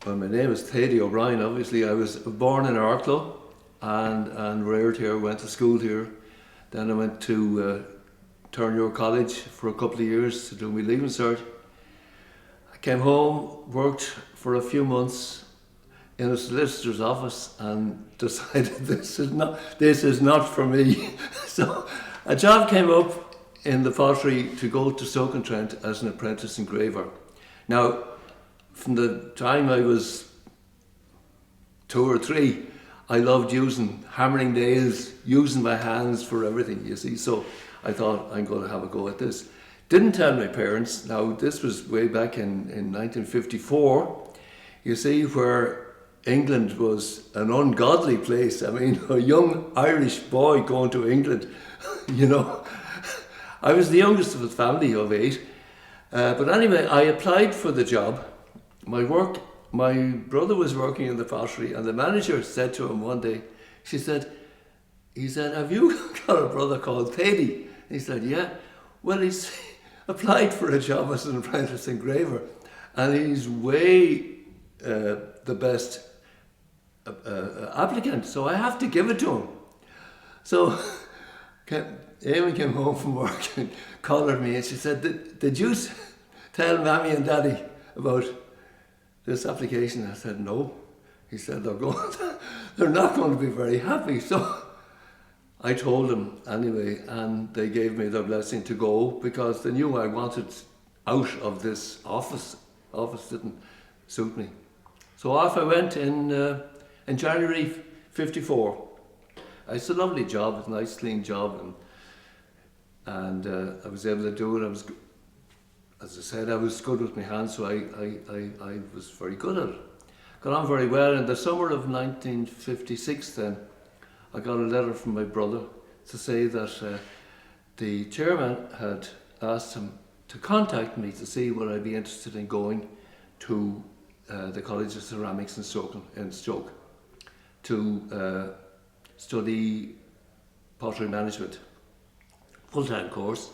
Well, my name is Thady O'Brien. Obviously, I was born in Arklow and reared here, went to school here. Then I went to Turner College for a couple of years to do my leaving cert. I came home, worked for a few months in a solicitor's office and decided this is not for me. So a job came up in the pottery to go to Stock-on-Trent as an apprentice engraver. Now, from the time I was 2 or 3, I loved hammering nails, using my hands for everything, you see. So I thought, I'm going to have a go at this. Didn't tell my parents. Now, this was way back in 1954, you see, where England was an ungodly place. I mean, a young Irish boy going to England, you know. I was the youngest of a family of 8. But anyway, I applied for the job. My brother was working in the pottery, and the manager said to him one day, he said, have you got a brother called Thady? He said, yeah. Well, he's applied for a job as an apprentice engraver, and he's way the best applicant, so I have to give it to him. So Amy came home from work and collared me, and she said, did you tell Mammy and Daddy about this application? I said, no. He said, they're not going to be very happy. So I told them anyway, and they gave me their blessing to go because they knew I wanted out of this office. Office didn't suit me. So off I went in January 54. It's a lovely job, it's a nice clean job, and I was able to do it. As I said, I was good with my hands, so I was very good at it. Got on very well. In the summer of 1956 then, I got a letter from my brother to say that the chairman had asked him to contact me to see would I be interested in going to the College of Ceramics in Stoke to study pottery management, full-time course,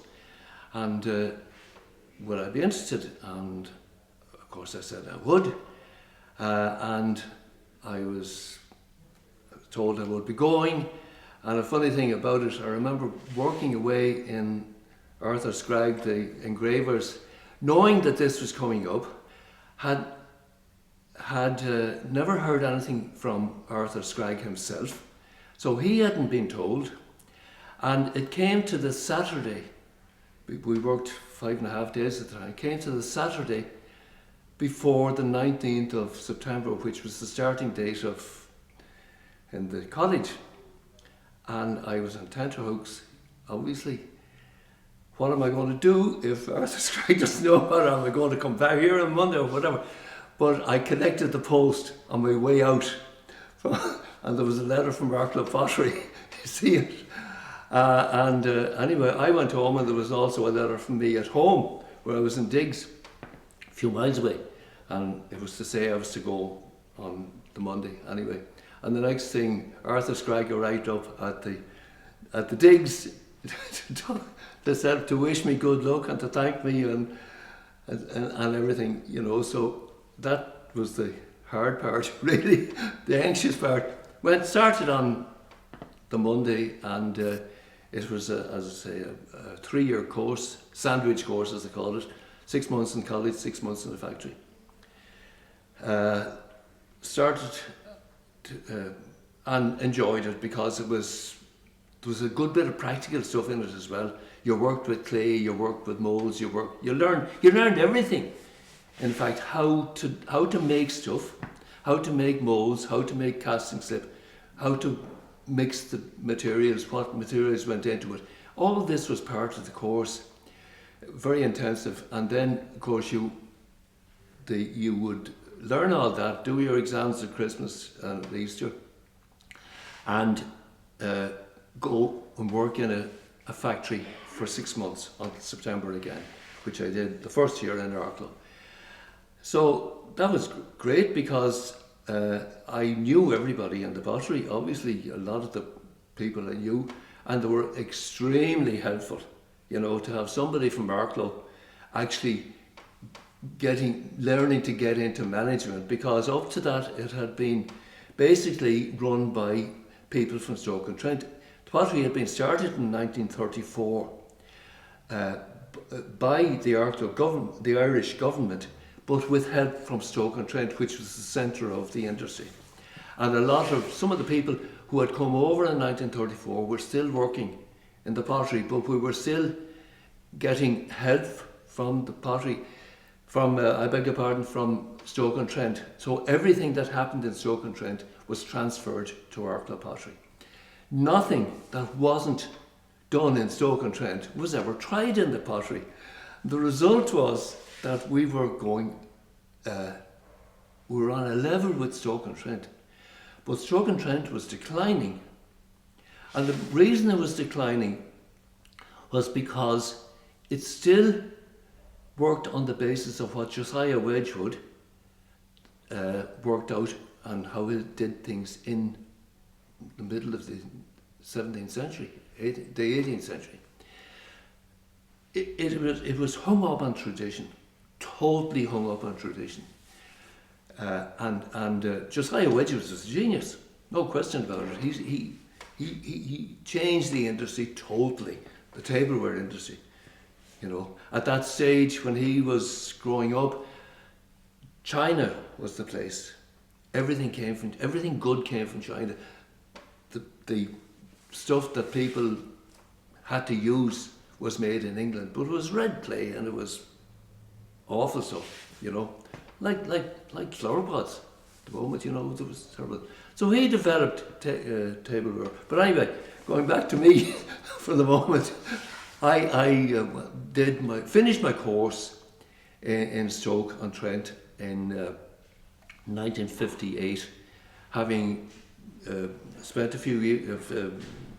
and would I be interested? And of course I said I would, and I was told I would be going. And a funny thing about it, I remember working away in Arthur Scragg, the engravers, knowing that this was coming up, had never heard anything from Arthur Scragg himself, so he hadn't been told. And it came to the Saturday, we worked 5.5 days at the time, it came to the Saturday before the 19th of September, which was the starting date in the college. And I was on tenterhooks, obviously. What am I going to do if Arthur Scragg doesn't know about it? Am I going to come back here on Monday or whatever? But I collected the post on my way out, and there was a letter from Arklow Pottery, you see it. Anyway, I went home, and there was also a letter from me at home, where I was in Diggs, a few miles away, and it was to say I was to go on the Monday anyway. And the next thing, Arthur Scragg arrived up at the Diggs to wish me good luck and to thank me and everything, you know. So that was the hard part, really, the anxious part. Started on the Monday, and it was, as I say, a 3-year course, sandwich course as they call it, 6 months in college, 6 months in the factory. Started and enjoyed it because there was a good bit of practical stuff in it as well. You worked with clay, you worked with molds, you learned everything. In fact, how to make stuff, how to make molds, how to make casting slip, how to mix the materials, what materials went into it. All of this was part of the course, very intensive. And then, of course, you would learn all that, do your exams at Christmas and at Easter, and go and work in a factory for 6 months until September again, which I did the first year in Arklow. So that was great because I knew everybody in the pottery, obviously a lot of the people I knew, and they were extremely helpful, you know, to have somebody from Arklow actually learning to get into management, because up to that it had been basically run by people from Stock-on-Trent. The pottery had been started in 1934 by the Arklow government, the Irish government, but with help from Stock-on-Trent, which was the centre of the industry. And some of the people who had come over in 1934 were still working in the pottery, but we were still getting help from the pottery, from Stock-on-Trent. So everything that happened in Stock-on-Trent was transferred to Arklow Pottery. Nothing that wasn't done in Stock-on-Trent was ever tried in the pottery. The result was that we were on a level with Stock-on-Trent, but Stock-on-Trent was declining. And the reason it was declining was because it still worked on the basis of what Josiah Wedgwood worked out and how he did things in the middle of the 17th century, the 18th century. It was hung up on tradition, totally hung up on tradition. And Josiah Wedgwood was a genius, no question about it. He changed the industry totally, the tableware industry. You know, at that stage when he was growing up, China was the place. Everything good came from China. The stuff that people had to use was made in England, but it was red clay and it was awful stuff, you know, like flower pots at the moment, you know, it was terrible. So he developed tableware. But anyway, going back to me for the moment, I finished my course in Stoke-on-Trent in 1958, having spent a few years,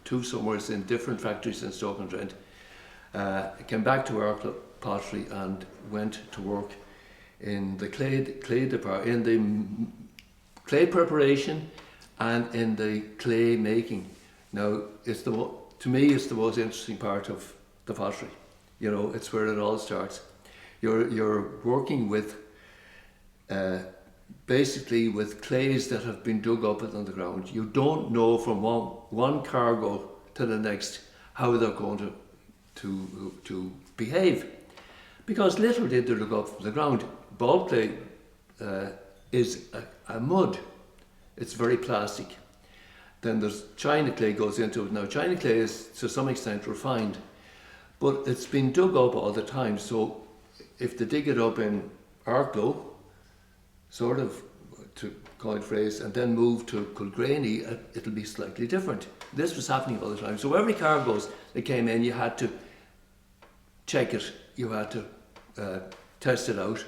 2 summers in different factories in Stoke-on-Trent. Came back to Arklow Pottery and went to work in the clay department, in the clay preparation and in the clay making. Now, to me, it's the most interesting part of the pottery. You know, it's where it all starts. You're working with basically with clays that have been dug up on the ground. You don't know from one cargo to the next how they're going to behave, because literally they're dug up from the ground. Ball clay is a mud. It's very plastic. Then there's China clay goes into it. Now China clay is to some extent refined, but it's been dug up all the time. So if they dig it up in Arklow, sort of to coin phrase, and then move to Kilgraney, it'll be slightly different. This was happening all the time. So every cargoes that came in, you had to check it, you had to test it out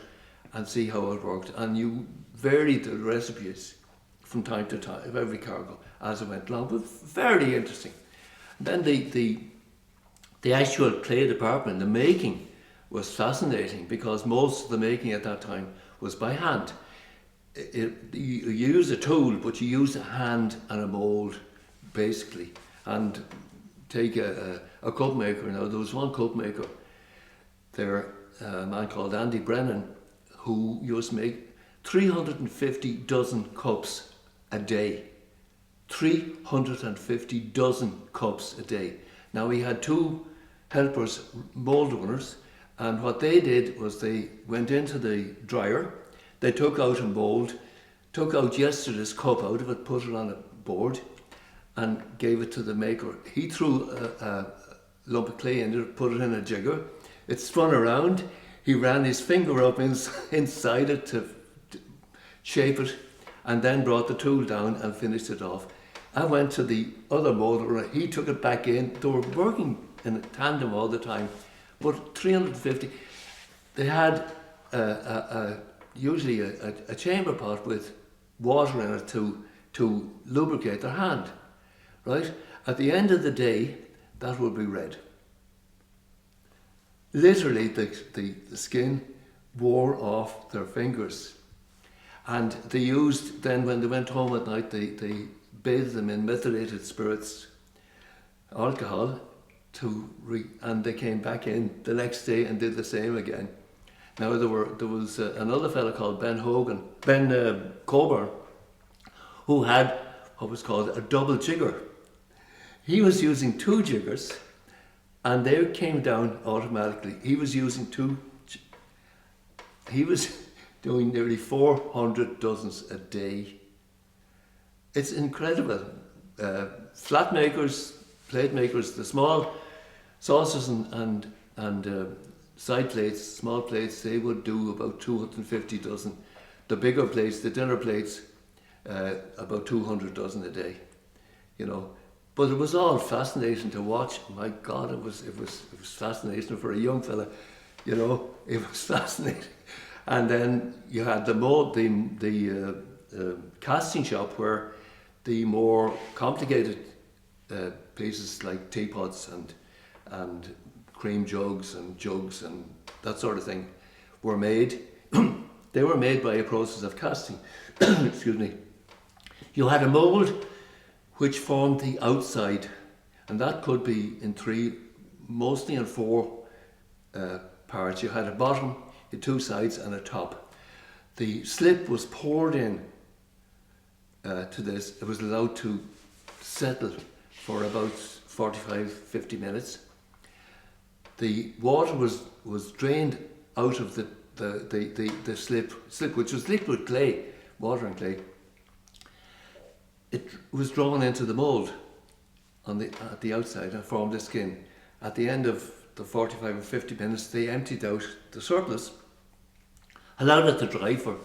and see how it worked, and you varied the recipes from time to time of every cargo as it went along. But very interesting. And then the actual clay department, the making, was fascinating, because most of the making at that time was by hand. You use a tool, but you use a hand and a mould, basically. And take a cup maker. Now, there was one cup maker there, a man called Andy Brennan, who used to make 350 dozen cups a day. 350 dozen cups a day. Now, he had 2 helpers, mould runners, and what they did was they went into the dryer, they took out a mould, took out yesterday's cup out of it, put it on a board, and gave it to the maker. He threw a lump of clay in it, put it in a jigger, it spun around, he ran his finger up inside it to shape it, and then brought the tool down and finished it off. I went to the other moulder, he took it back in. They were working in tandem all the time, but 350. They had usually a chamber pot with water in it to lubricate their hand, right? At the end of the day, that would be red. Literally, the skin wore off their fingers. And they used, then when they went home at night, they bathed them in methylated spirits, alcohol, and they came back in the next day and did the same again. Now there was another fellow called Ben Coburn, who had what was called a double jigger. He was using 2 jiggers, and they came down automatically. He was using he was doing nearly 400 dozens a day. It's incredible. Flat makers, plate makers, the small saucers and side plates, small plates, they would do about 250 dozen. The bigger plates, the dinner plates, about 200 dozen a day, you know. But it was all fascinating to watch. My God, it was fascinating for a young fella, you know. It was fascinating. And then you had the casting shop where the more complicated pieces like teapots and cream jugs and that sort of thing were made. They were made by a process of casting. Excuse me. You had a mould which formed the outside, and that could be in 3, mostly in 4 parts. You had a bottom, 2 sides and a top. The slip was poured in to this. It was allowed to settle for about 45-50 minutes. The water was drained out of the slip, which was liquid clay, water and clay. It was drawn into the mould at the outside and formed the skin. At the end of the 45 or 50 minutes, they emptied out the surplus, allowed it to dry for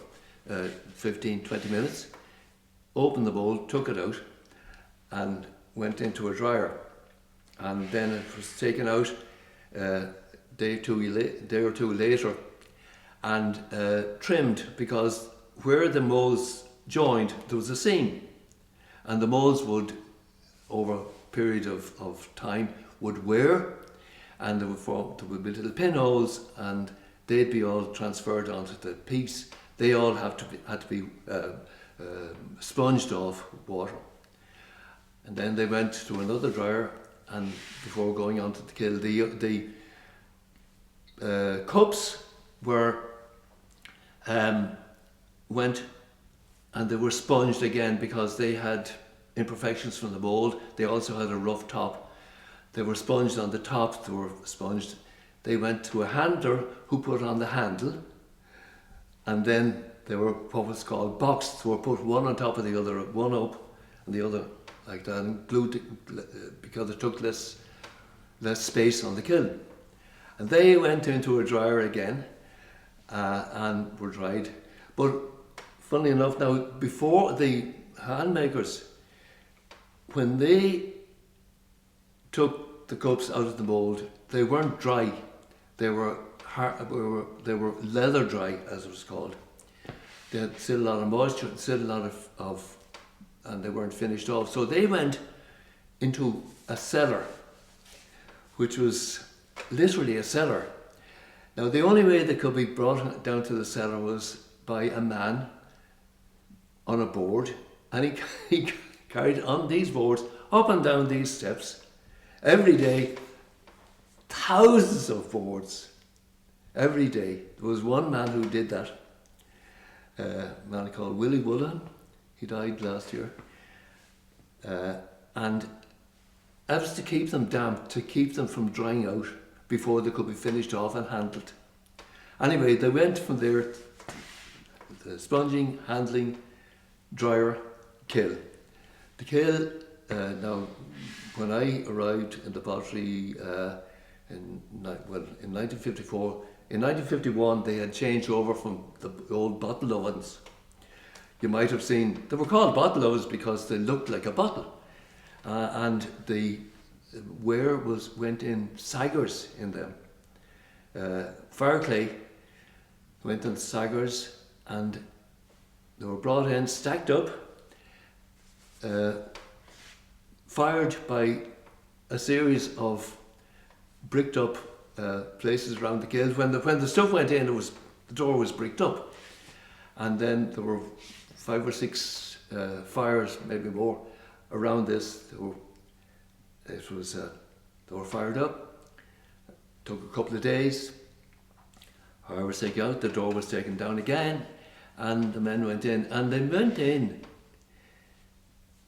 15-20 minutes, opened the mould, took it out, and went into a dryer. And then it was taken out a day or two later and trimmed, because where the moulds joined, there was a seam. And the moulds would, over a period of time, would wear, and there would be little pinholes, and they'd be all transferred onto the piece. They all had to be sponged off water. And then they went to another dryer, and before going on to the kiln, the cups were went, and they were sponged again because they had imperfections from the mould. They also had a rough top. They were sponged on the top, they were sponged. They went to a handler who put on the handle, and then they were what was called boxed. They were put one on top of the other, one up and the other like that, and glued because it took less space on the kiln. And they went into a dryer again and were dried. But funnily enough, now before the hand makers, when they took the cups out of the mould, they weren't dry. They were leather dry, as it was called. They had still a lot of moisture, still a lot of and they weren't finished off. So they went into a cellar, which was literally a cellar. Now the only way they could be brought down to the cellar was by a man on a board, and he carried on these boards up and down these steps every day, thousands of boards every day. There was one man who did that, a man called Willie Woolen. He died last year, and that was to keep them damp, to keep them from drying out before they could be finished off and handled. Anyway, they went from there, the sponging, handling, dryer, kiln. The kiln, now when I arrived in the pottery in 1954, in 1951 they had changed over from the old bottle ovens. You might have seen, they were called bottle ovens because they looked like a bottle, and the ware went in saggers in them. Fire clay went in saggers, and they were brought in, stacked up, fired by a series of bricked up places around the kiln. When the stuff went in, the door was bricked up, and then there were 5 or 6 fires, maybe more, around this. They were fired up. Took a couple of days. hours they got out, the door was taken down again, and the men went in. And they went in,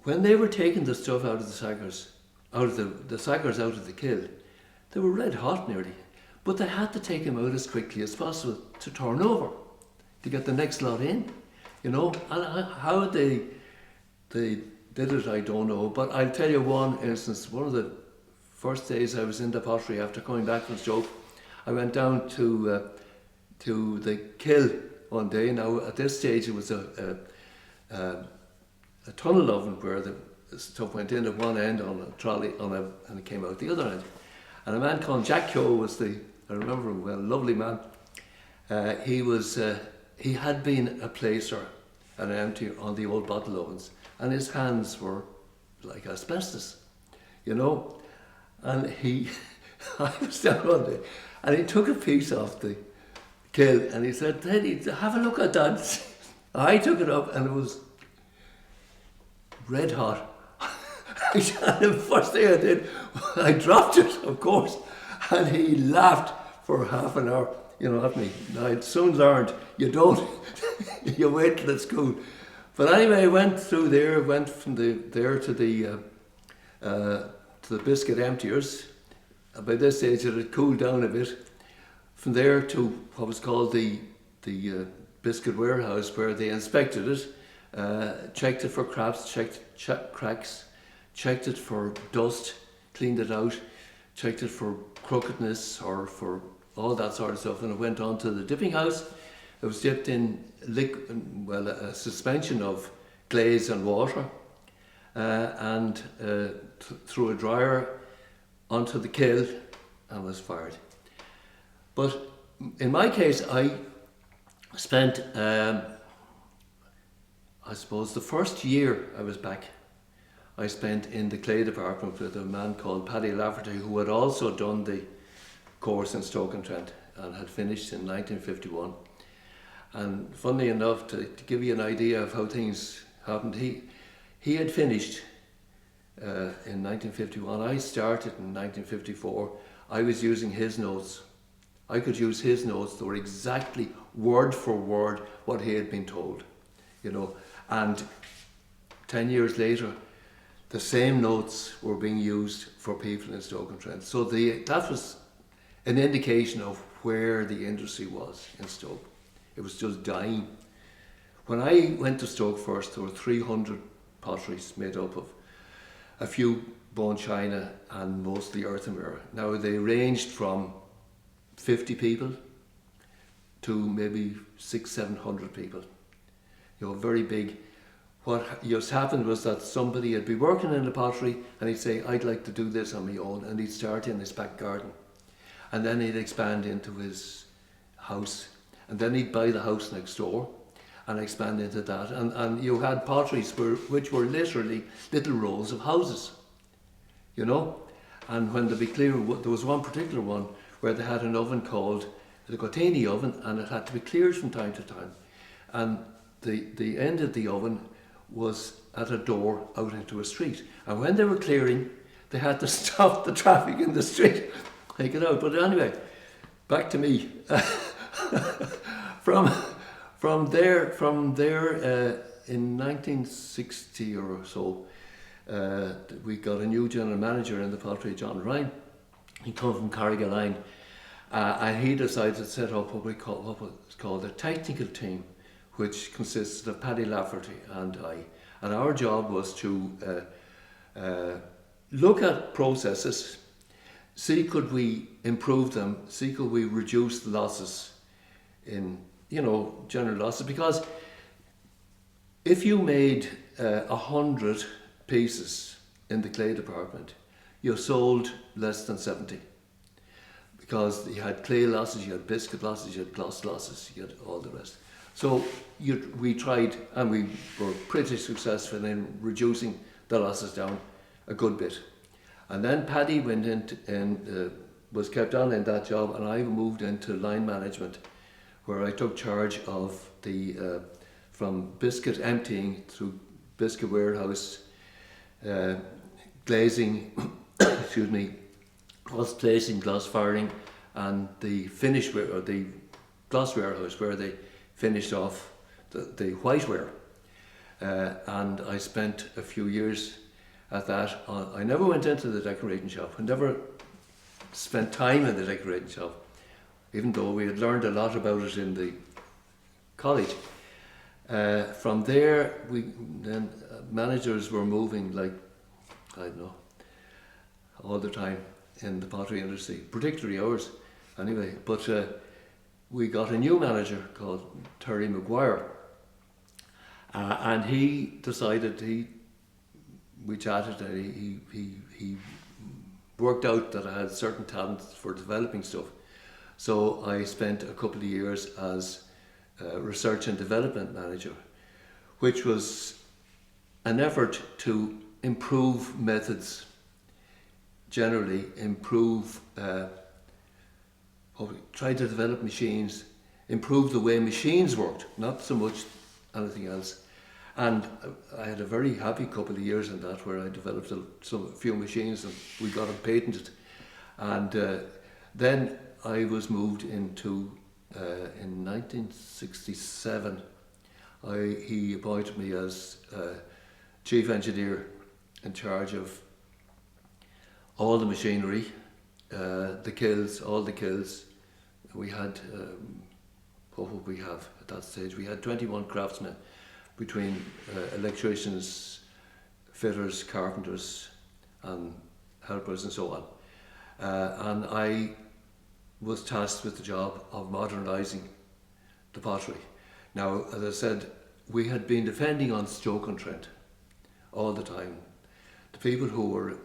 when they were taking the stuff out of the sackers, out of the sackers out of the kiln, they were red hot nearly. But they had to take them out as quickly as possible to turn over, to get the next lot in, you know. And how they did it, I don't know. But I'll tell you one instance. One of the first days I was in the pottery after coming back from Stoke, I went down to the kiln one day. Now at this stage it was a tunnel oven where the stuff went in at one end on a trolley and it came out the other end. And a man called Jack Keogh was I remember him well, lovely man. He had been a placer and an emptier on the old bottle ovens, and his hands were like asbestos, you know. And I was down one day, and he took a piece off the kiln, and he said, "Thady, have a look at that." I took it up, and it was red hot. And the first thing I did, I dropped it, of course, and he laughed for half an hour, you know, at me. Now, I soon learned, you don't, you wait till it's cool. But anyway, I went through there, went from there to the biscuit emptiers. By this stage, it had cooled down a bit. From there to what was called the biscuit warehouse, where they inspected it, checked it for cracks, checked cracks, checked it for dust, cleaned it out, checked it for crookedness or for all that sort of stuff, and it went on to the dipping house. It was dipped in a suspension of glaze and water, and through a dryer onto the kiln and was fired. But in my case, I spent, I suppose, the first year I was back, I spent in the clay department with a man called Paddy Lafferty, who had also done the course in Stock-on-Trent and had finished in 1951. And funnily enough, to give you an idea of how things happened, he had finished in 1951. I started in 1954. I was using his notes. I could use his notes. They were exactly word for word what he had been told, you know. And 10 years later, the same notes were being used for people in Stoke-on-Trent. So that was an indication of where the industry was in Stoke. It was just dying. When I went to Stoke first, there were 300 potteries made up of a few bone china and mostly earthenware. Now they ranged from 50 people to maybe 600-700 people. You know, very big. What just happened was that somebody would be working in the pottery and he'd say, "I'd like to do this on my own," and he'd start in his back garden. And then he'd expand into his house. And then he'd buy the house next door and expand into that. And you had potteries which were literally little rows of houses, you know. And when to be clear, there was one particular one where they had an oven called the Thady oven, and it had to be cleared from time to time. And the end of the oven was at a door out into a street. And when they were clearing, they had to stop the traffic in the street, take it out. But anyway, back to me. From there, in 1960 or so, we got a new general manager in the pottery, John Ryan. He came from Carrigaline, and he decided to set up what was called a technical team, which consisted of Paddy Lafferty and I. And our job was to look at processes, see could we improve them, see could we reduce the losses in, you know, general losses. Because if you made 100 pieces in the clay department, you sold less than 70. Because you had clay losses, you had biscuit losses, you had gloss losses, you had all the rest. So we tried, and we were pretty successful in reducing the losses down a good bit. And then Paddy went in and was kept on in that job, and I moved into line management, where I took charge of the from biscuit emptying through biscuit warehouse, glazing, excuse me, gloss placing, gloss firing, and the finish or the glass warehouse where they finished off the whiteware. And I spent a few years at that. I never went into the decorating shop. I never spent time in the decorating shop, even though we had learned a lot about it in the college. From there, then managers were moving, like, I don't know, all the time in the pottery industry, particularly ours anyway. But we got a new manager called Terry Maguire, and he decided, we chatted, and he worked out that I had certain talents for developing stuff. So I spent a couple of years as research and development manager, which was an effort to improve methods, generally improve, try to develop machines, improve the way machines worked, not so much anything else. And I had a very happy couple of years in that, where I developed a few machines and we got them patented. And then I was moved into, in 1967, he appointed me as chief engineer in charge of all the machinery, the kilns, all the kilns. We had, what would we have at that stage? We had 21 craftsmen, between electricians, fitters, carpenters, and helpers, and so on. And I was tasked with the job of modernising the pottery. Now, as I said, we had been depending on Stock-on-Trent all the time. The people who were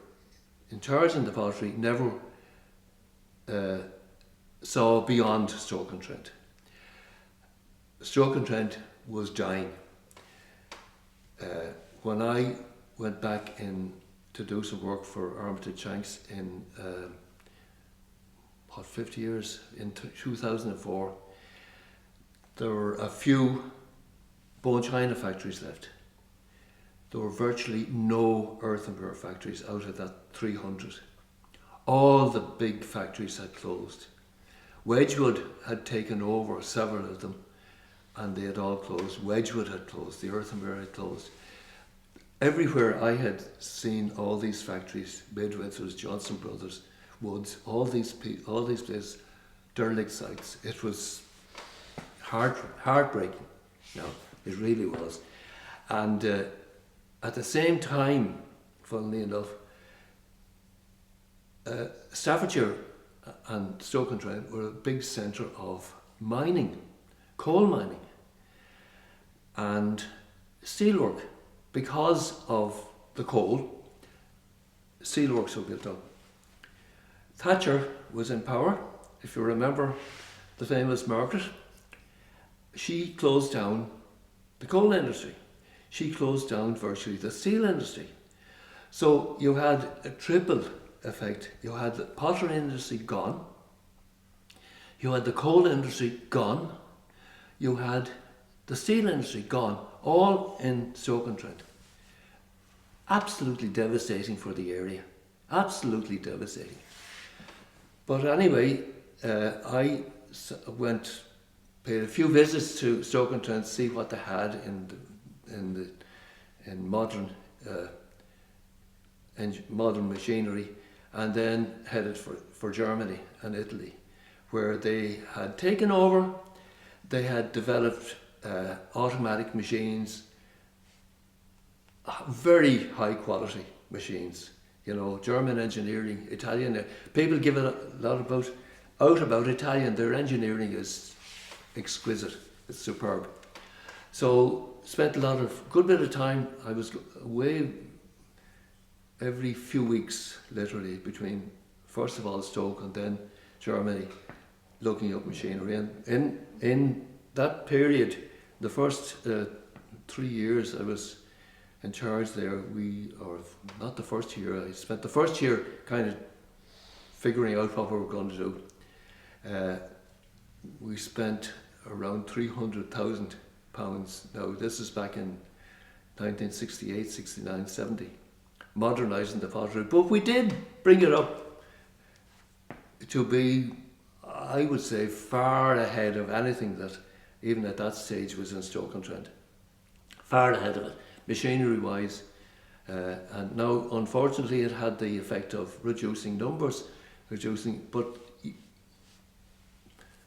in charge in the pottery never saw beyond Stock-on-Trent. Stock-on-Trent was dying. When I went back in to do some work for Armitage Shanks in 50 years, in 2004, there were a few bone china factories left. There were virtually no earthenware factories out of that 300. All the big factories had closed. Wedgwood had taken over several of them, and they had all closed. Wedgwood had closed, the earthenware had closed. Everywhere I had seen all these factories, Midwinter's, Johnson Brothers, Woods, all these places, derelict sites. It was heartbreaking. No, it really was. And at the same time, funnily enough, Staffordshire and Stoke-on-Trent were a big centre of mining, coal mining, and steelwork. Because of the coal, steelworks were built up. Thatcher was in power. If you remember the famous Margaret, she closed down the coal industry. She closed down virtually the steel industry. So you had a triple effect. You had the pottery industry gone, you had the coal industry gone, you had the steel industry gone, all in Stoke-on-Trent. Absolutely devastating for the area. Absolutely devastating. But anyway, I paid a few visits to Stoke-on-Trent to see what they had in modern machinery, and then headed for Germany and Italy, where they had taken over. They had developed automatic machines, very high quality machines. You know, German engineering, Italian. People give it a lot about Italian. Their engineering is exquisite. It's superb. So spent a good bit of time. I was away every few weeks, literally, between first of all Stoke and then Germany, looking up machinery. And in that period, the first 3 years I was in charge there, not the first year, I spent the first year kind of figuring out what we were going to do. We spent around £300,000. Now this is back in 1968, 69, 70, modernising the pottery. But we did bring it up to be, I would say far ahead of anything that even at that stage was in Stock-on-Trent. Far ahead of it, machinery wise. And now unfortunately it had the effect of reducing numbers, but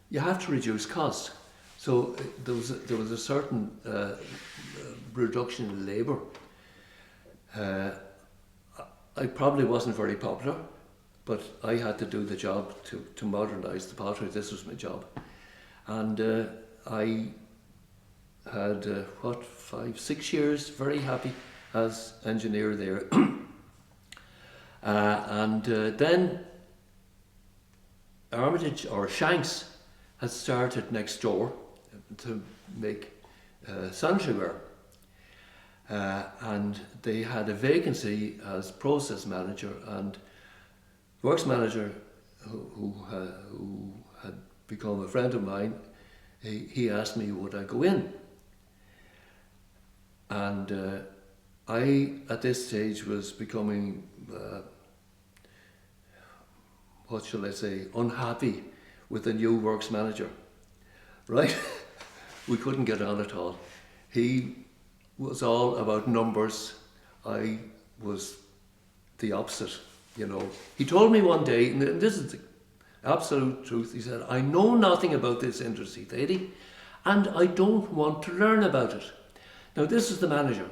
you have to reduce cost. So there was a certain reduction in labour. I probably wasn't very popular, but I had to do the job to modernise the pottery. This was my job. And I had, 5-6 years, very happy as engineer there. Then Armitage, or Shanks, had started next door to make sanitaryware. And they had a vacancy as process manager, and works manager who had become a friend of mine, he asked me would I go in. And I, at this stage, was becoming, unhappy with the new works manager, right? We couldn't get on at all. He was all about numbers. I was the opposite, you know. He told me one day, and this is the absolute truth, he said, I know nothing about this industry, Thady, and I don't want to learn about it. Now this is the manager.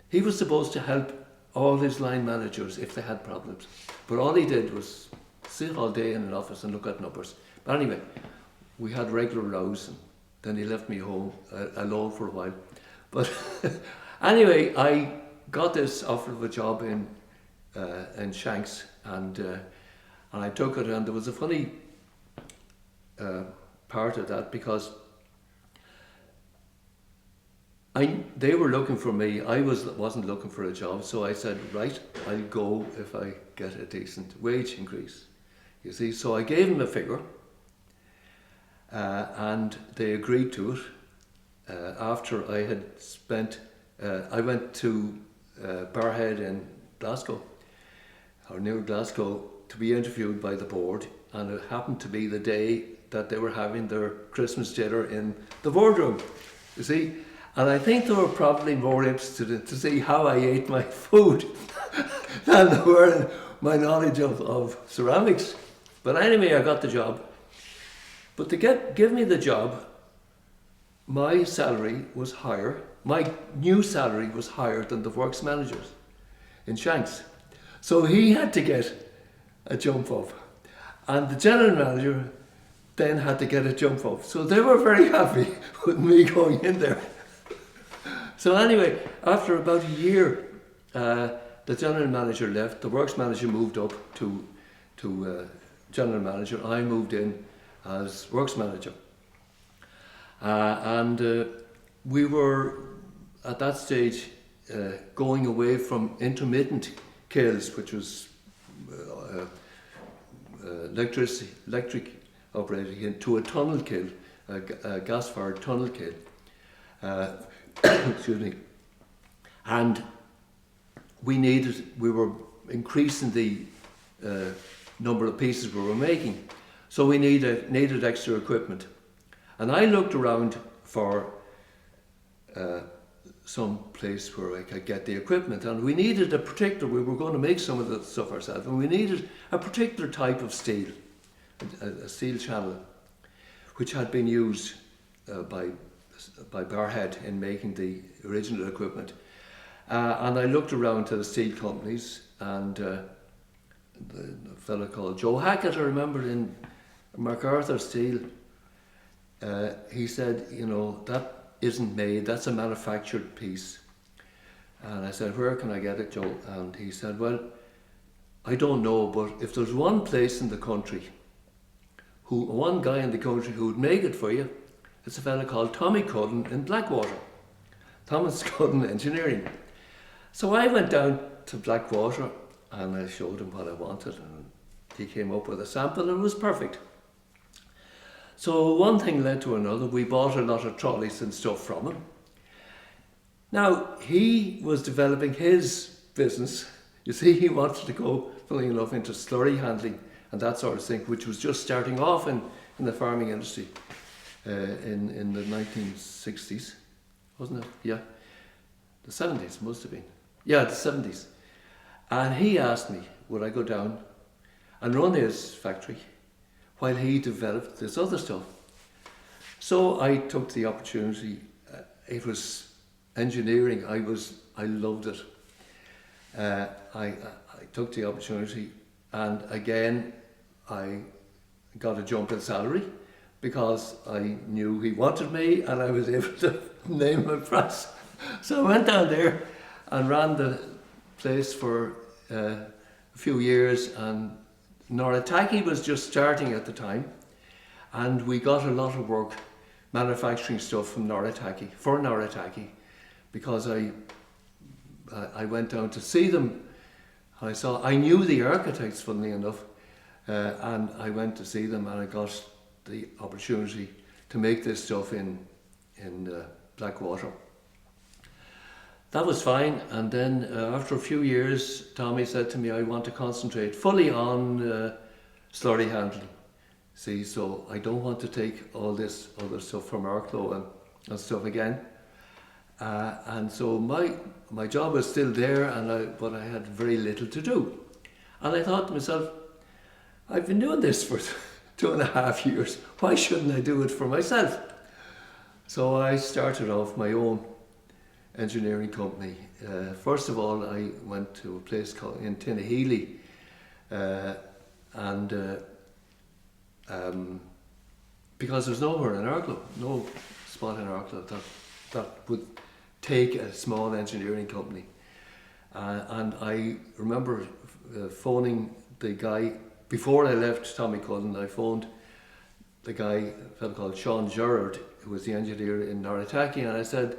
He was supposed to help all his line managers if they had problems. But all he did was sit all day in an office and look at numbers. But anyway, we had regular rows, and then he left me home alone for a while. But anyway, I got this offer of a job in Shanks, and I took it, and there was a funny part of that, because they were looking for me. I wasn't looking for a job, so I said, right, I'll go if I get a decent wage increase. You see, so I gave them a figure, and they agreed to it. After I had spent, I went to Barhead in Glasgow, or near Glasgow, to be interviewed by the board, and it happened to be the day that they were having their Christmas dinner in the boardroom, you see. And I think they were probably more interested to see how I ate my food than they were in my knowledge of ceramics. But anyway, I got the job. But to give me the job, my salary was higher. My new salary was higher than the works manager's in Shanks. So he had to get a jump up. And the general manager then had to get a jump up. So they were very happy with me going in there. So anyway, after about a year, the general manager left. The works manager moved up to general manager. I moved in as works manager. And we were, at that stage, going away from intermittent kilns, which was electric operating, to a tunnel kiln, a gas-fired tunnel kiln. Excuse me. And we were increasing the number of pieces we were making, so we needed extra equipment. And I looked around for some place where I could get the equipment, and we needed we were going to make some of the stuff ourselves, and we needed a particular type of steel, a steel channel, which had been used by Barhead in making the original equipment. And I looked around to the steel companies, and the fellow called Joe Hackett, I remember, in MacArthur Steel, he said, you know, that isn't made, that's a manufactured piece. And I said, where can I get it, Joe? And he said, well, I don't know, but if there's one place in the country, one guy in the country who would make it for you, it's a fellow called Tommy Cullen in Blackwater. Thomas Cullen Engineering. So I went down to Blackwater and I showed him what I wanted, and he came up with a sample and it was perfect. So one thing led to another. We bought a lot of trolleys and stuff from him. Now, he was developing his business. You see, he wanted to go, funny enough, into slurry handling and that sort of thing, which was just starting off in in the farming industry in the 1960s, wasn't it? Yeah, the 70s must have been. Yeah, the 70s. And he asked me, would I go down and run his factory while he developed this other stuff. So I took the opportunity. It was engineering. I loved it. I took the opportunity, and again I got a jump in salary because I knew he wanted me and I was able to name my price. So I went down there and ran the place for a few years, and Noritaki was just starting at the time, and we got a lot of work manufacturing stuff from Noritaki, for Noritaki, because I went down to see them. I knew the architects, funnily enough, and I went to see them, and I got the opportunity to make this stuff in Blackwater. That was fine, and then after a few years, Tommy said to me, I want to concentrate fully on slurry handling. See, so I don't want to take all this other stuff from Arklow and stuff again. And so my job was still there, but I had very little to do. And I thought to myself, I've been doing this for 2.5 years. Why shouldn't I do it for myself? So I started off my own engineering company. First of all, I went to a place called in Tinnahealy, because there's nowhere in Arklow, no spot in Arklow that would take a small engineering company. And I remember phoning the guy, before I left Tommy Cullen, I phoned the guy, a fellow called Sean Gerard, who was the engineer in Noritaki, and I said,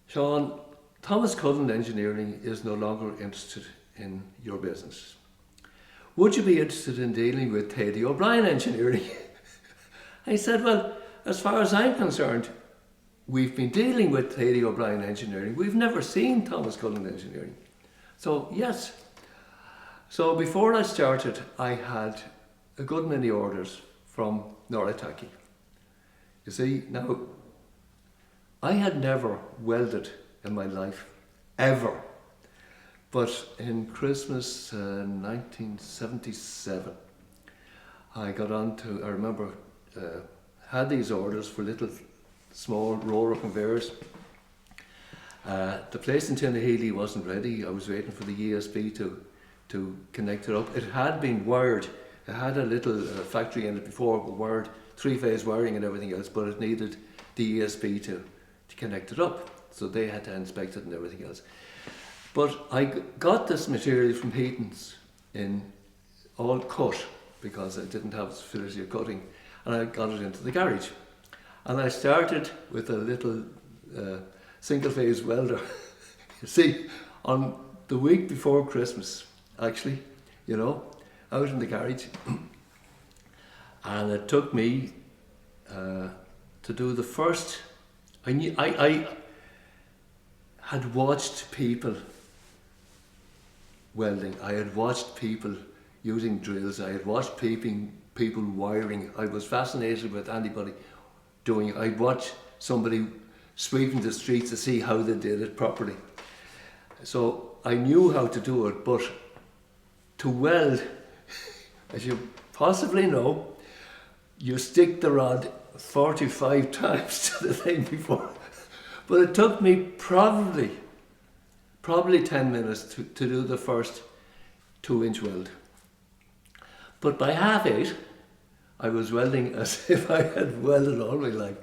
Sean, Thomas Cullen Engineering is no longer interested in your business. Would you be interested in dealing with Thady O'Brien Engineering? I said, well, as far as I'm concerned, we've been dealing with Thady O'Brien Engineering. We've never seen Thomas Cullen Engineering. So, yes. So before I started, I had a good many orders from Noritaki. You see, now, I had never welded in my life, ever. But in Christmas 1977, I got on to, I remember, had these orders for little small roller conveyors. The place in Tinnahealy wasn't ready. I was waiting for the ESB to connect it up. It had been wired. It had a little factory in it before, wired, 3-phase wiring and everything else, but it needed the ESB to connect it up. So they had to inspect it and everything else. But I got this material from Heaton's in all cut, because I didn't have the facility of cutting, and I got it into the garage. And I started with a little single-phase welder, you see, on the week before Christmas, actually, you know, out in the garage. And it took me to do the first. I had watched people welding. I had watched people using drills. I had watched people wiring. I was fascinated with anybody doing it. I'd watch somebody sweeping the streets to see how they did it properly. So I knew how to do it, but to weld, as you possibly know, you stick the rod 45 times to the thing before. But it took me probably 10 minutes to do the first 2-inch weld. But by 8:30, I was welding as if I had welded all my life.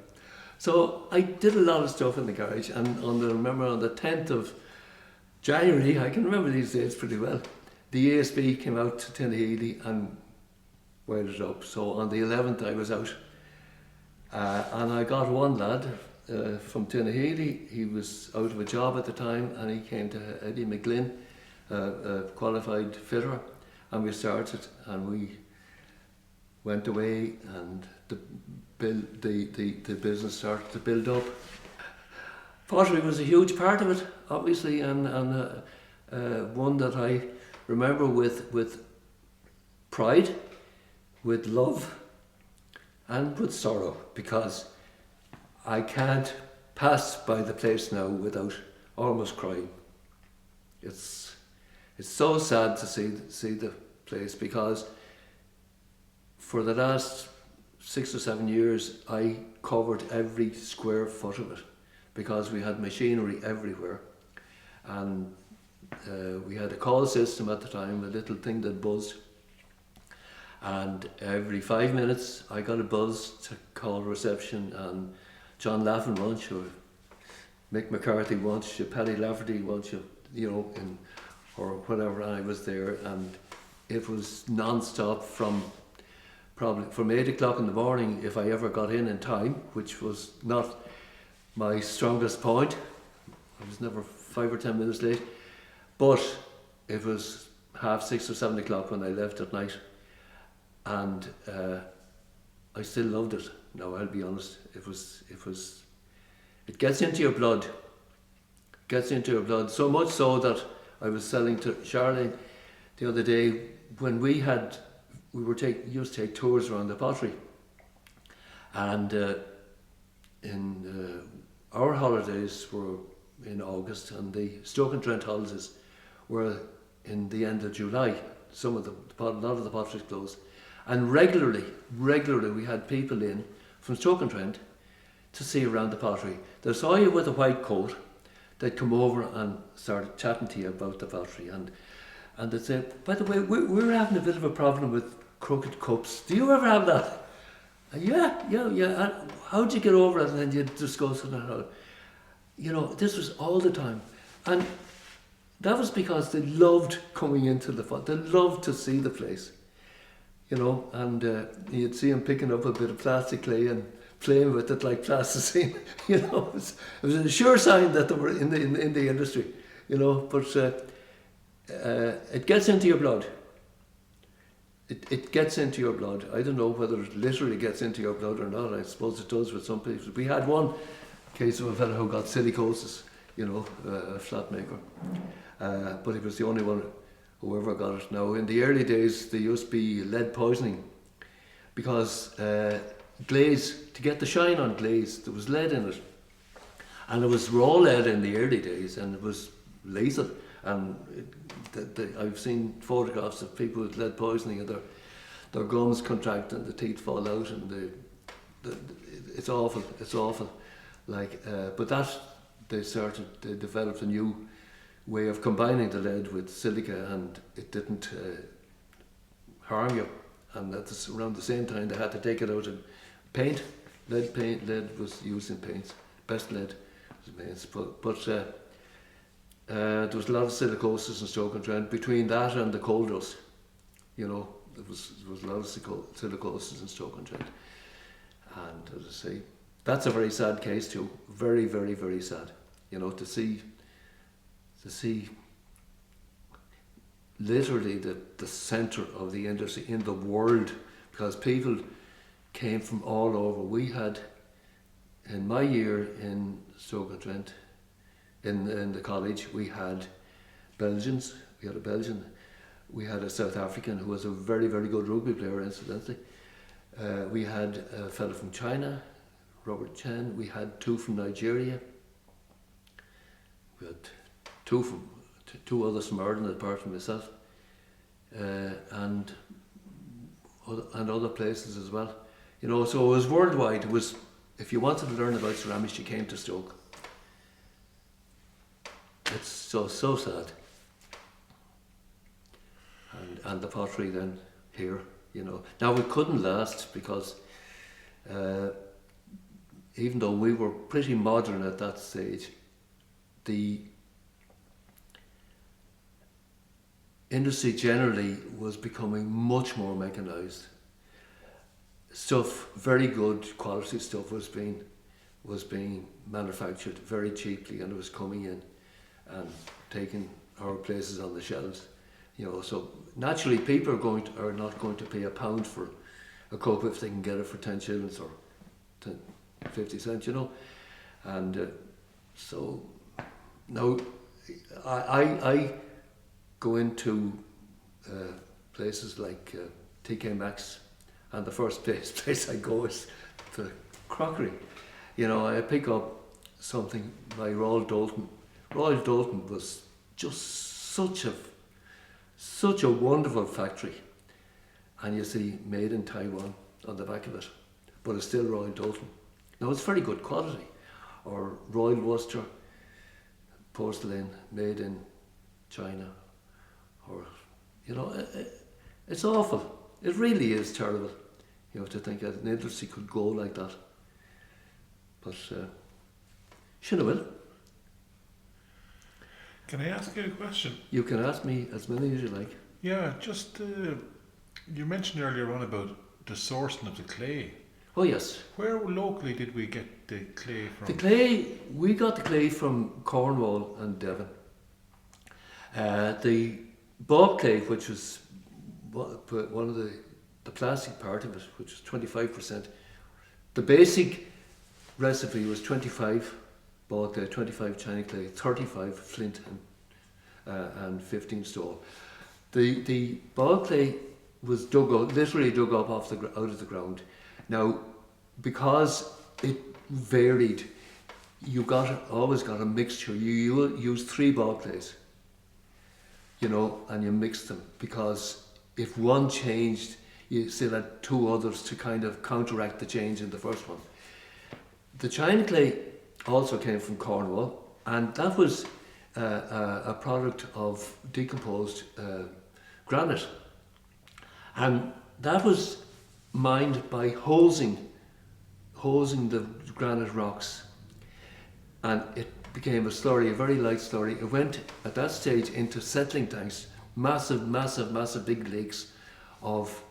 So I did a lot of stuff in the garage, and remember on the 10th of January, I can remember these dates pretty well, the ESB came out to Tinnahealy and welded up. So on the 11th I was out, and I got one lad from Tinnahealy. He was out of a job at the time, and he came to Eddie McGlynn, a qualified fitter, and we started, and we went away, and the business started to build up. Pottery was a huge part of it, obviously, and one that I remember with pride, with love, and with sorrow, because I can't pass by the place now without almost crying. It's so sad to see the place, because for the last 6 or 7 years I covered every square foot of it, because we had machinery everywhere, and we had a call system at the time, a little thing that buzzed, and every 5 minutes I got a buzz to call reception, and John Laffin wants you, Mick McCarthy wants you, Paddy Lafferty wants you, or whatever. I was there, and it was non-stop from 8 o'clock in the morning, if I ever got in time, which was not my strongest point. I was never 5 or 10 minutes late, but it was 6:30 or 7 o'clock when I left at night, and I still loved it. Now, I'll be honest, it gets into your blood. Gets into your blood, so much so that I was selling to Charlene the other day, when we used to take tours around the pottery, and our holidays were in August, and the Stock-on-Trent holidays were in the end of July. A lot of the potteries closed, and regularly we had people in from Stock-on-Trent to see around the pottery. They saw you with a white coat, they'd come over and start chatting to you about the pottery, and they'd say, by the way, we're having a bit of a problem with crooked cups. Do you ever have that? Yeah. And how'd you get over it? And then you'd discuss it. This was all the time. And that was because they loved coming into the pot. They loved to see the place. And you'd see them picking up a bit of plastic clay and playing with it like plasticine. It was a sure sign that they were in the industry. But it gets into your blood. It gets into your blood. I don't know whether it literally gets into your blood or not. I suppose it does with some people. We had one case of a fellow who got silicosis, a flat maker. But he was the only one who ever got it. Now, in the early days, there used to be lead poisoning, because glaze, to get the shine on glaze, there was lead in it. And it was raw lead in the early days, and it was lethal. And I've seen photographs of people with lead poisoning, and their gums contract and the teeth fall out, and it's awful. It's awful. But they developed a new way of combining the lead with silica, and it didn't harm you. And around the same time, they had to take it out in paint. Lead was used in paints. Best lead was in paints. But there was a lot of silicosis in Stock-on-Trent. Between that and the coal dust, there was a lot of silicosis in Stock-on-Trent. And as I say, that's a very sad case too. Very, very, very sad. To see literally the centre of the industry in the world, because people came from all over. We had, in my year in Stock-on-Trent, in the college, we had Belgians. We had a Belgian. We had a South African who was a very, very good rugby player, incidentally. We had a fellow from China, Robert Chen. We had 2 from Nigeria. We had 2 others from Ireland, apart from myself, and other places as well. So it was worldwide. It was, if you wanted to learn about ceramics, you came to Stoke. It's so sad. And the pottery then here, Now, it couldn't last, because even though we were pretty modern at that stage, the industry generally was becoming much more mechanised. Stuff, very good quality stuff, was being manufactured very cheaply, and it was coming in and taking our places on the shelves. So naturally people are not going to pay £1 for a cup if they can get it for 10 shillings or 50 cents, And so now I go into places like TK Maxx and the first place I go is the crockery. You know, I pick up something by Royal Dalton. Royal Dalton was just such a wonderful factory, and you see made in Taiwan on the back of it, but it's still Royal Dalton. Now it's very good quality. Or Royal Worcester porcelain made in China, or you know, it's awful. It really is terrible, you know, to think that an industry could go like that. But should I will. Can I ask you a question? You can ask me as many as you like. Yeah, just you mentioned earlier on about the sourcing of the clay. Oh yes. Where locally did we get the clay from? The clay, we got the clay from Cornwall and Devon. The bog clay, which was one of the plastic part of it, which was 25%. The basic recipe was 25 bog clay, 25 china clay, 35 flint and 15 stone. The bog clay was dug up, literally dug up out of the ground. Now, because it varied, you always got a mixture. You use 3 bog clays, you know, and you mix them, because if one changed, you still had 2 others to kind of counteract the change in the first one. The china clay also came from Cornwall, and that was a product of decomposed granite, and that was mined by hosing the granite rocks, and it became a slurry, a very light slurry. It went at that stage into settling tanks, massive big lakes of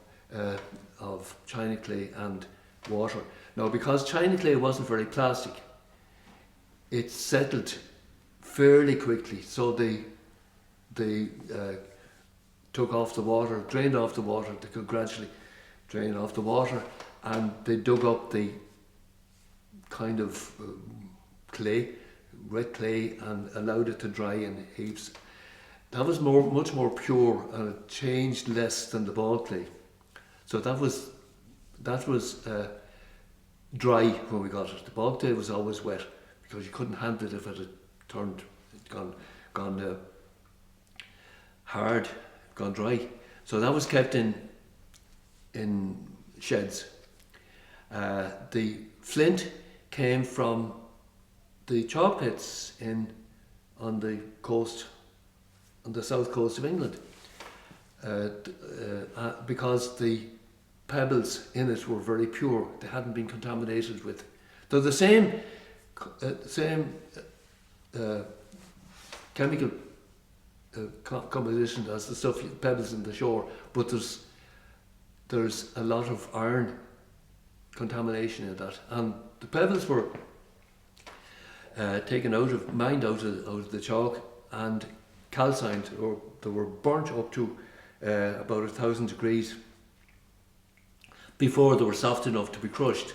china clay and water. Now, because china clay wasn't very plastic, it settled fairly quickly, so they took off the water, drained off the water. They could gradually drain off the water, and they dug up the kind of clay, wet clay, and allowed it to dry in heaps. That was much more pure, and it changed less than the bog clay. So that was dry when we got it. The bog clay was always wet, because you couldn't handle it if it had gone hard, gone dry. So that was kept in sheds. The flint came from the chalk pits on the coast, on the south coast of England, because the pebbles in it were very pure. They hadn't been contaminated with. They're the same chemical composition as the stuff, pebbles in the shore, but there's a lot of iron contamination in that, and the pebbles were mined out of the chalk and calcined, or they were burnt up to about 1,000 degrees before they were soft enough to be crushed.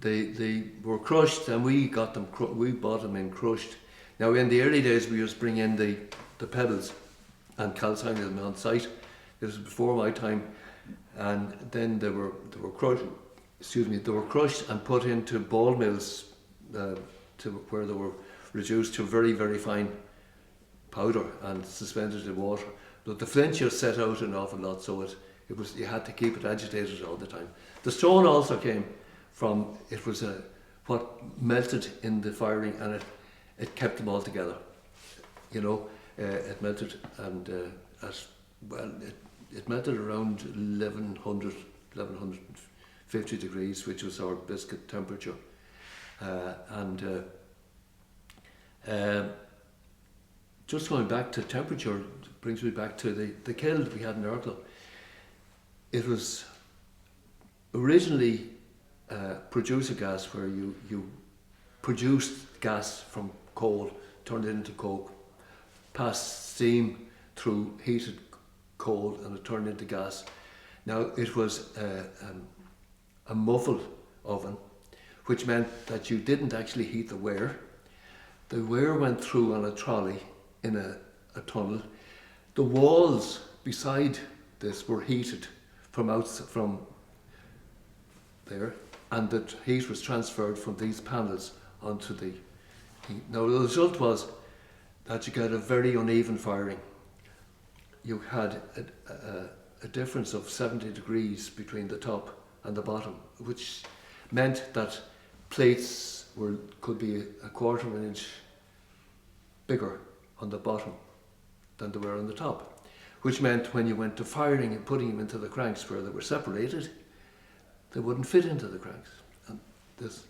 They were crushed, and we bought them in crushed. Now, in the early days, we used to bring in the pebbles and calcine them on site. This was before my time, and then they were crushed. They were crushed and put into ball mills, to where they were reduced to very, very fine powder and suspended in water. But the flint just set out an awful lot, so you had to keep it agitated all the time. The stone also came from, it was what melted in the firing, and it kept them all together. You know, it melted, and it melted around 1150 degrees, which was our biscuit temperature. Just going back to temperature brings me back to the kiln that we had in Arklow. It was originally producer gas, where you produced gas from coal, turned it into coke, passed steam through heated coal, and it turned into gas. Now, it was a muffle oven, which meant that you didn't actually heat the ware. The ware went through on a trolley in a tunnel. The walls beside this were heated from there, and the heat was transferred from these panels onto the heat. Now the result was that you got a very uneven firing. You had a difference of 70 degrees between the top and the bottom, which meant that plates could be a quarter of an inch bigger on the bottom than they were on the top, which meant when you went to firing and putting them into the cranks where they were separated, they wouldn't fit into the cranks. And this,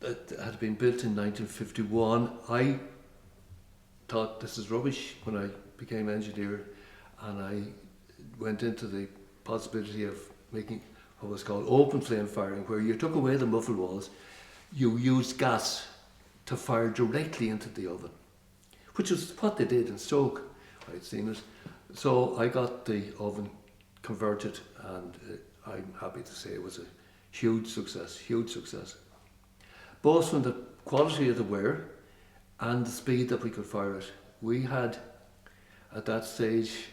it had been built in 1951. I thought this is rubbish when I became engineer, and I went into the possibility of making what was called open flame firing, where you took away the muffle walls, you used gas to fire directly into the oven, which is what they did in Stoke. I'd seen it. So I got the oven converted, and I'm happy to say it was a huge success, both from the quality of the ware and the speed that we could fire it. We had, at that stage,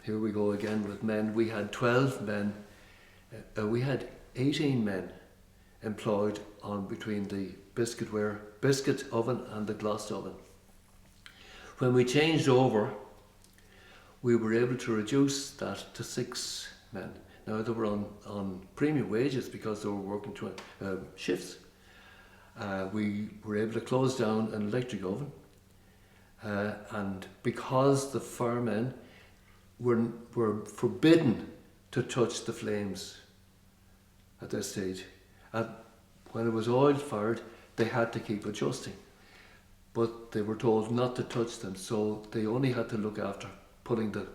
here we go again with men, we had 12 men, we had 18 men employed on between the biscuit oven and the glossed oven. When we changed over, we were able to reduce that to 6 men. Now they were on premium wages because they were working shifts. We were able to close down an electric oven, and because the firemen were forbidden to touch the flames at this stage. And when it was oil fired, they had to keep adjusting, but they were told not to touch them, so they only had to look after putting the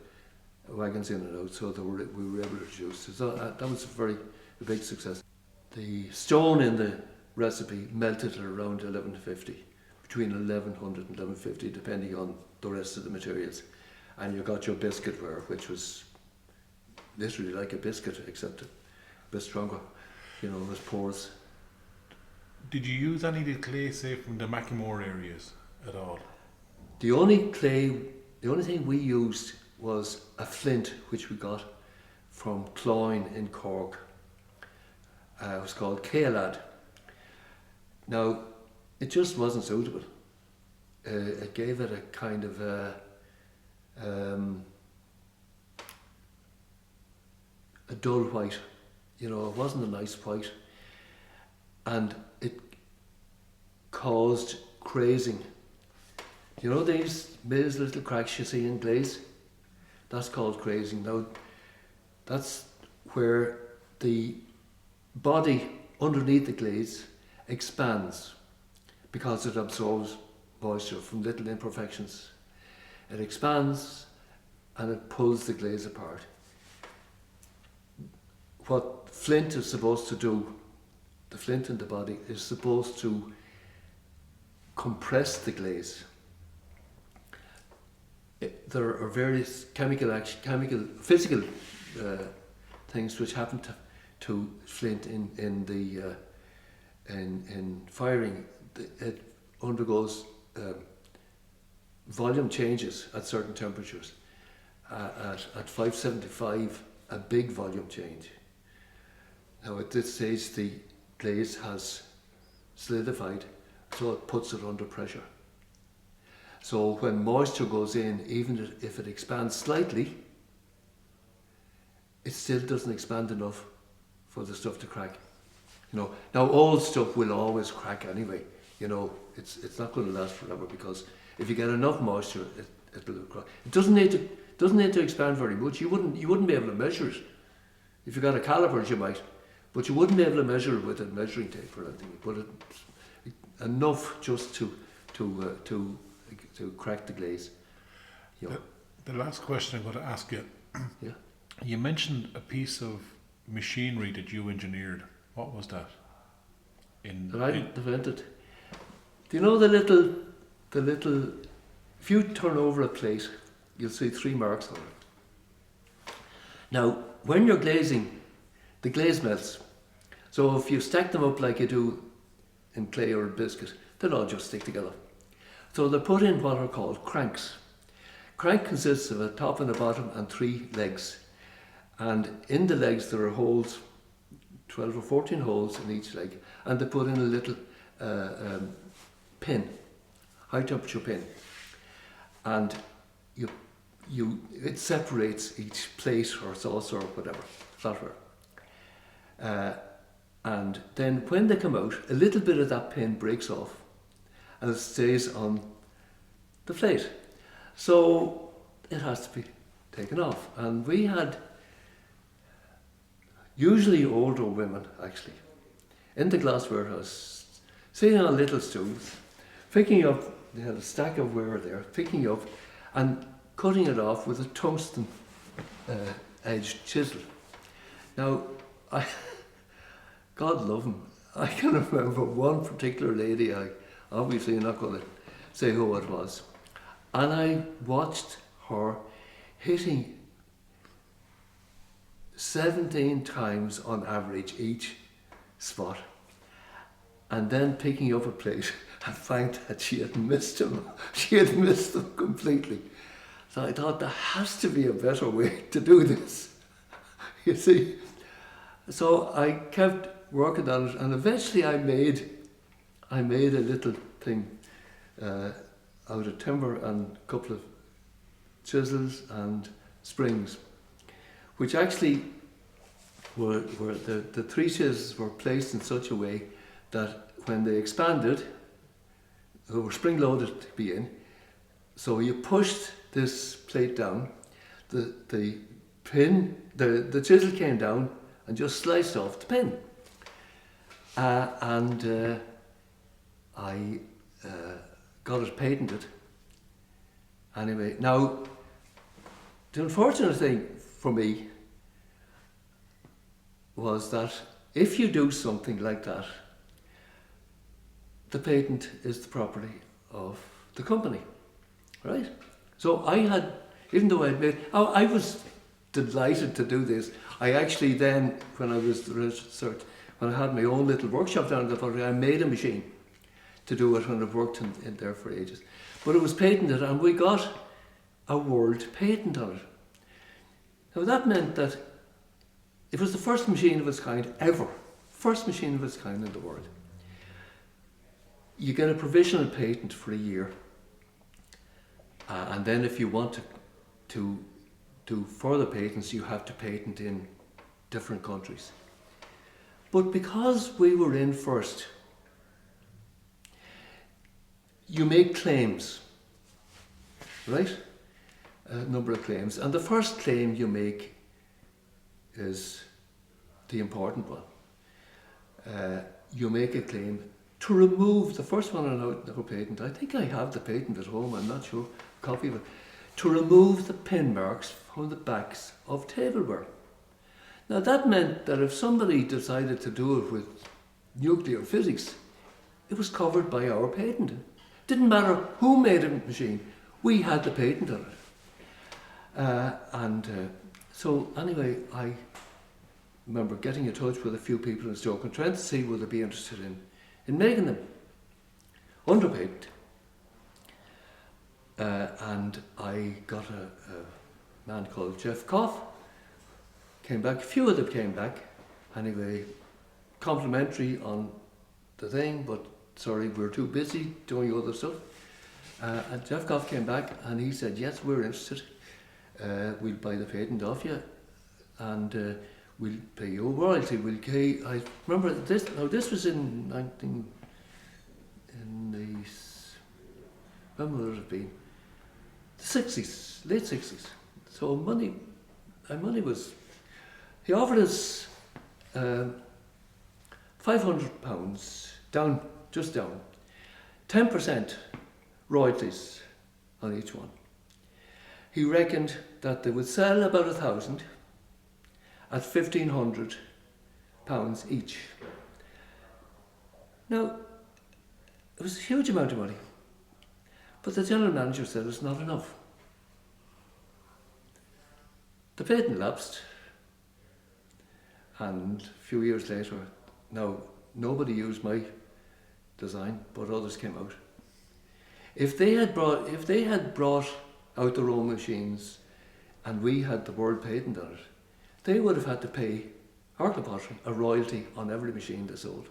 wagons in and out, so we were able to reduce. So that was a big success. The stone in the recipe melted at around 1150, between 1100 and 1150, depending on the rest of the materials. And you got your biscuit ware, which was literally like a biscuit, except a bit stronger, with pores. Did you use any of the clay, say, from the Macklemore areas at all? The only thing we used was a flint, which we got from Cloyne in Cork. It was called K-Lad. Now, it just wasn't suitable. It gave it a kind of a dull white. It wasn't a nice white. And it caused crazing. These little cracks you see in glaze? That's called crazing. Now, that's where the body underneath the glaze expands because it absorbs moisture from little imperfections. It expands and it pulls the glaze apart. What flint is supposed to do, the flint in the body, is supposed to compress the glaze. There are various physical things which happen to flint in firing. It undergoes volume changes at certain temperatures. At 575, a big volume change. Now at this stage the glaze has solidified, so it puts it under pressure. So when moisture goes in, even if it expands slightly, it still doesn't expand enough for the stuff to crack. Now old stuff will always crack anyway. It's not going to last forever, because if you get enough moisture, it will crack. It doesn't need to expand very much. You wouldn't be able to measure it. If you got a caliper, you might, but you wouldn't be able to measure it with a measuring tape or anything. But enough just to crack the glaze. The last question I'm going to ask you. Yeah. You mentioned a piece of machinery that you engineered. What was that? That I invented. Do you know the little? If you turn over a plate, you'll see 3 marks on it. Now, when you're glazing, the glaze melts. So if you stack them up like you do in clay or biscuit, they'll all just stick together. So they put in what are called cranks. Crank consists of a top and a bottom and 3 legs. And in the legs there are holes, 12 or 14 holes in each leg, and they put in a little pin, high temperature pin, and it separates each plate or saucer or whatever, flatware. And then when they come out, a little bit of that pin breaks off and it stays on the plate. So it has to be taken off. And we had usually older women, actually, in the glass warehouse, sitting on little stools, picking up, they had a stack of ware there, picking up and cutting it off with a tungsten edged chisel. Now, God love him, I can remember one particular lady, I obviously not going to say who it was, and I watched her hitting 17 times on average each spot, and then picking up a plate and find that she had missed them. She had missed them completely. So I thought there has to be a better way to do this, you see. So I kept working on it, and eventually I made a little thing out of timber and a couple of chisels and springs, which actually were the three chisels were placed in such a way that when they expanded, they were spring loaded to be in. So you pushed this plate down, the chisel came down and just sliced off the pin. And I got it patented. Anyway, now, the unfortunate thing for me was that if you do something like that, the patent is the property of the company, right? So I had, even though I was delighted to do this. I actually then, when I was the research, when I had my own little workshop down at the factory, I made a machine to do it when I've worked in there for ages. But it was patented, and we got a world patent on it. Now that meant that it was the first machine of its kind ever, first machine of its kind in the world. You get a provisional patent for a year, and then if you want to do further patents, you have to patent in different countries. But because we were in first, you make claims, right? A number of claims. And the first claim you make is the important one. You make a claim to remove, the first one on our patent, I think I have the patent at home, I'm not sure, a copy of it, to remove the pin marks from the backs of tableware. Now that meant that if somebody decided to do it with nuclear physics, it was covered by our patent. Didn't matter who made a machine, we had the patent on it. So anyway, I remember getting in touch with a few people in Stock-on-Trent to see would they be interested in making them under patent. And I got a man called Jeff Koff, came back, a few of them came back, anyway, complimentary on the thing, but sorry, we're too busy doing other stuff. And Jeff Koff came back and he said, yes, we're interested, we'll buy the patent off you, and we'll pay you a royalty. I remember this, now this was in when would it have been? The 60s, late 60s. So money was, he offered us £500 down, just down, 10% royalties on each one. He reckoned that they would sell about 1,000 at £1,500 each. Now, it was a huge amount of money, but the general manager said it's not enough. The patent lapsed, and a few years later, now nobody used my design, but others came out. If they had brought out their own machines and we had the world patent on it, they would have had to pay Arklow Pottery a royalty on every machine they sold.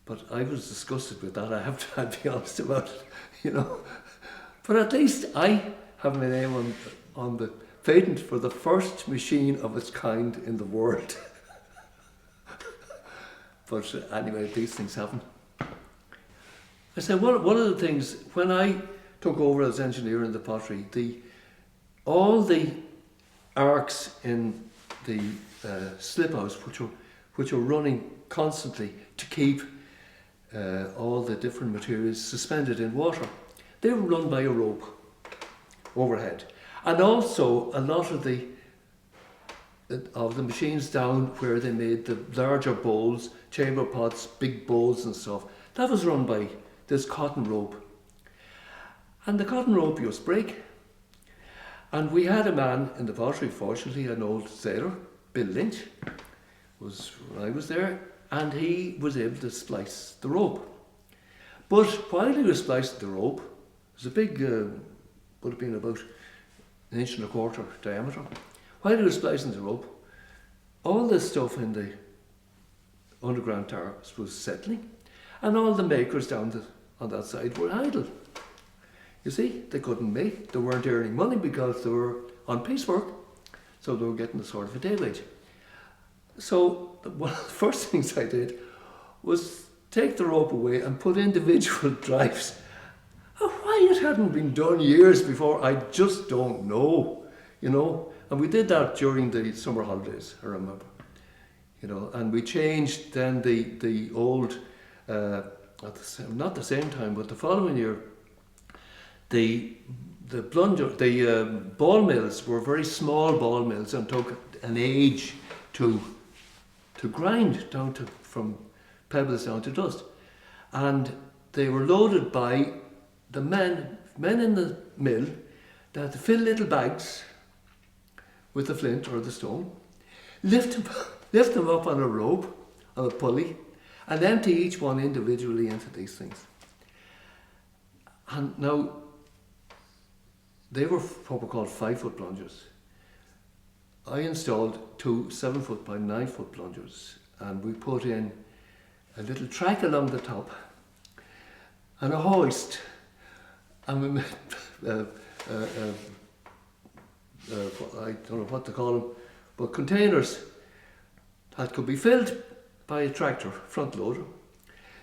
But I was disgusted with that, I have to be honest about it, you know. But at least I have my name on the patent for the first machine of its kind in the world. But anyway, these things happen. I said one of the things, when I took over as engineer in the pottery, all the arcs in the slip house, which are running constantly to keep all the different materials suspended in water, they were run by a rope overhead. And also a lot of the machines down where they made the larger bowls, chamber pots, big bowls and stuff, that was run by this cotton rope. And the cotton rope used to break. And we had a man in the pottery, fortunately, an old sailor, Bill Lynch, was when I was there, and he was able to splice the rope. But while he was splicing the rope, it was a big, would have been about 1.25 inches diameter. While he was splicing the rope, all this stuff in the underground towers was settling, and all the makers down on that side were idle. You see, they couldn't make, they weren't earning money because they were on piecework, so they were getting a sort of a day wage. So one of the first things I did was take the rope away and put individual drives. Why it hadn't been done years before, I just don't know, you know. And we did that during the summer holidays, I remember, you know. And we changed then the old, not the same time, but the following year, the ball mills were very small ball mills and took an age to grind down from pebbles down to dust. And they were loaded by the men in the mill that had to fill little bags with the flint or the stone, lift them up on a rope, on a pulley, and empty each one individually into these things. And now, they were what were called 5-foot plungers. I installed 2 7-foot by 9-foot plungers, and we put in a little track along the top and a hoist, and we made I don't know what to call them, but containers that could be filled by a tractor, front loader,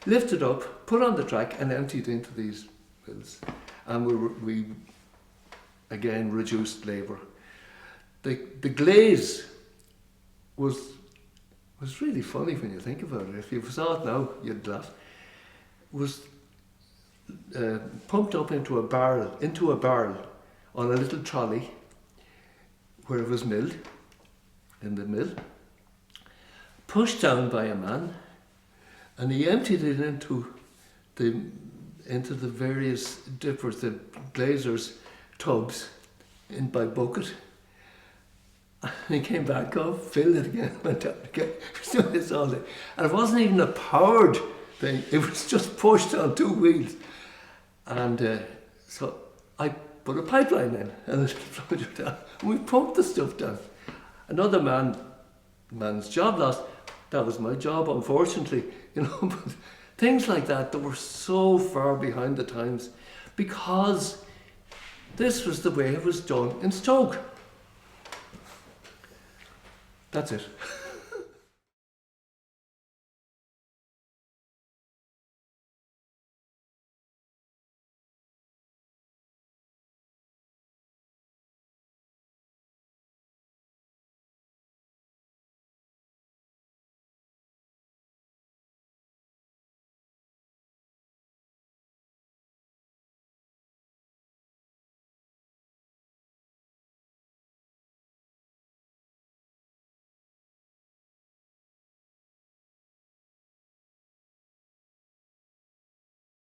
lifted up, put on the track and emptied into these mills. And we again reduced labour. The glaze was really funny when you think about it. If you saw it now, you'd laugh. It was pumped up into a barrel on a little trolley where it was milled, in the mill, pushed down by a man, and he emptied it into the various dippers, the glazers' tubs, in by bucket. And he came back up, filled it again, went out again. So it's all there. And it wasn't even a powered thing, it was just pushed on 2 wheels. And so I put a pipeline in and a little plunger down, and we pumped the stuff down. Another man's job lost. That was my job, unfortunately, you know. But things like that were so far behind the times because this was the way it was done in Stoke. That's it.